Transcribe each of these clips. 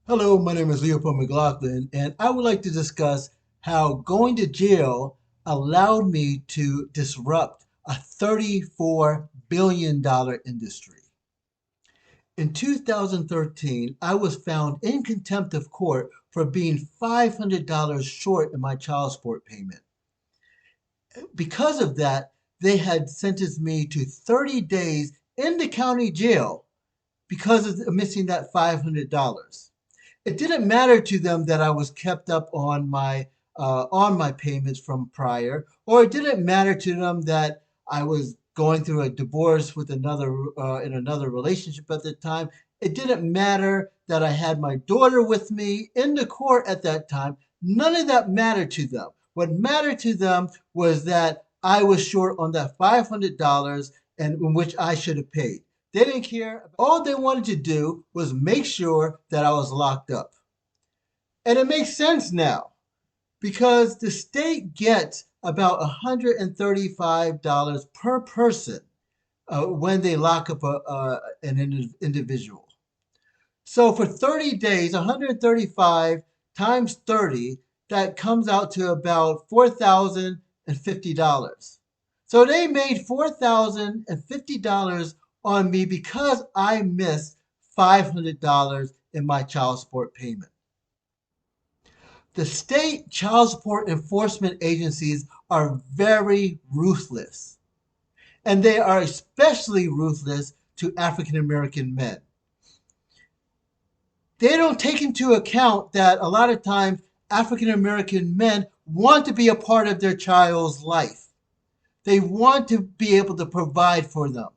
Hello, my name is Leopold McLaughlin, and I would like to discuss how going to jail allowed me to disrupt a $34 billion industry. In 2013, I was found in contempt of court for being $500 short in my child support payment. Because of that, they had sentenced me to 30 days in the county jail because of missing that $500. It didn't matter to them that I was kept up on my payments from prior, or it didn't matter to them that I was going through a divorce with another in another relationship at the time. It didn't matter that I had my daughter with me in the court at that time. None of that mattered to them. What mattered to them was that I was short on that $500 and in which I should have paid. They didn't care. All they wanted to do was make sure that I was locked up. And it makes sense now because the state gets about $135 per person when they lock up an individual. So for 30 days, 135 times 30, that comes out to about $4,050. So they made $4,050 on me because I missed $500 in my child support payment. The state child support enforcement agencies are very ruthless, and they are especially ruthless to African American men. They don't take into account that a lot of times African American men want to be a part of their child's life. They want to be able to provide for them.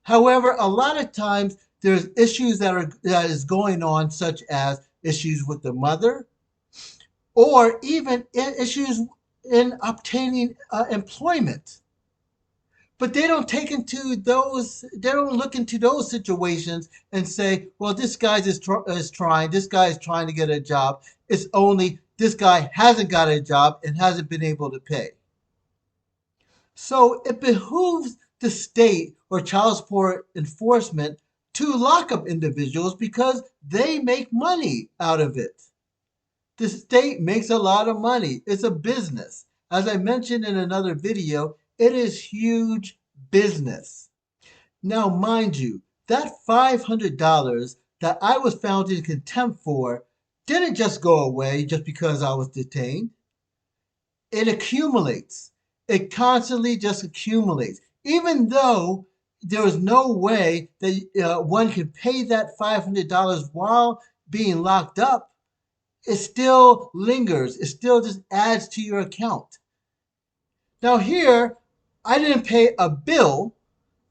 However, a lot of times there's issues that is going on, such as issues with the mother, or even issues in obtaining employment. But they don't take into those. They don't look into those situations and say, "Well, is trying. This guy is trying to get a job. It's only this guy hasn't got a job and hasn't been able to pay." So it behooves the state or child support enforcement to lock up individuals because they make money out of it. The state makes a lot of money. It's a business. As I mentioned in another video, it is huge business. Now, mind you, that $500 that I was found in contempt for didn't just go away just because I was detained. It accumulates. It constantly just accumulates. Even though there is no way that one can pay that $500 while being locked up, it still lingers. It still just adds to your account. Now, here, I didn't pay a bill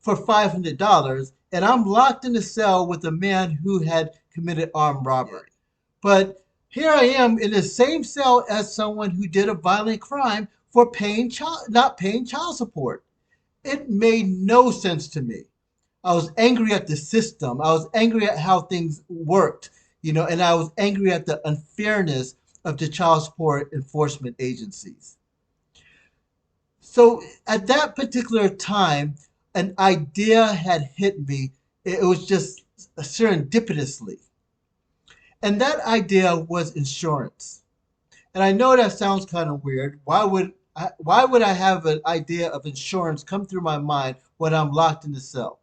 for $500, and I'm locked in a cell with a man who had committed armed robbery. But here I am in the same cell as someone who did a violent crime for not paying child support. It made no sense to me. I was angry at the system. I was angry at how things worked, and I was angry at the unfairness of the child support enforcement agencies. So at that particular time, an idea had hit me. It was just serendipitously. And that idea was insurance. And I know that sounds kind of weird. Why would I have an idea of insurance come through my mind when I'm locked in the cell?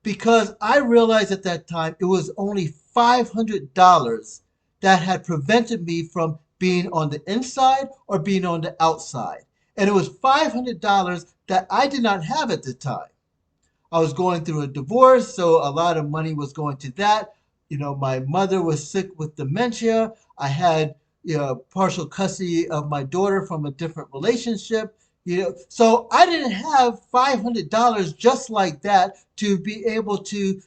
Because I realized at that time it was only $500 that had prevented me from being on the inside or being on the outside. And it was $500 that I did not have at the time. I was going through a divorce, so a lot of money was going to that. My mother was sick with dementia. I had, partial custody of my daughter from a different relationship. So I didn't have $500 just like that to be able to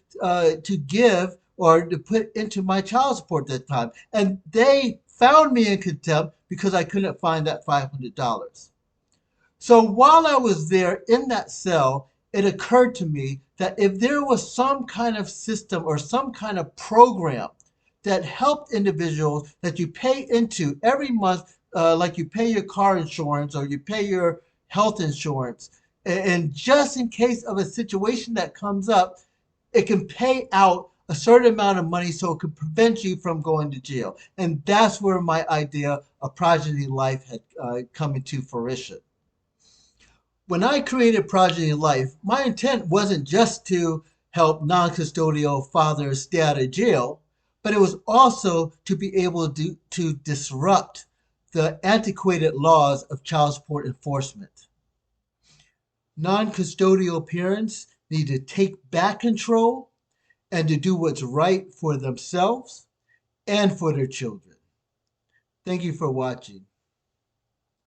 give or to put into my child support at that time. And they found me in contempt because I couldn't find that $500. So while I was there in that cell, it occurred to me that if there was some kind of system or some kind of program that helped individuals that you pay into every month, like you pay your car insurance or you pay your health insurance, and just in case of a situation that comes up, it can pay out a certain amount of money so it could prevent you from going to jail. And that's where my idea of Progeny Life had come into fruition. When I created Progeny Life, my intent wasn't just to help non-custodial fathers stay out of jail, but it was also to be able to disrupt the antiquated laws of child support enforcement. Non-custodial parents need to take back control and to do what's right for themselves and for their children. Thank you for watching.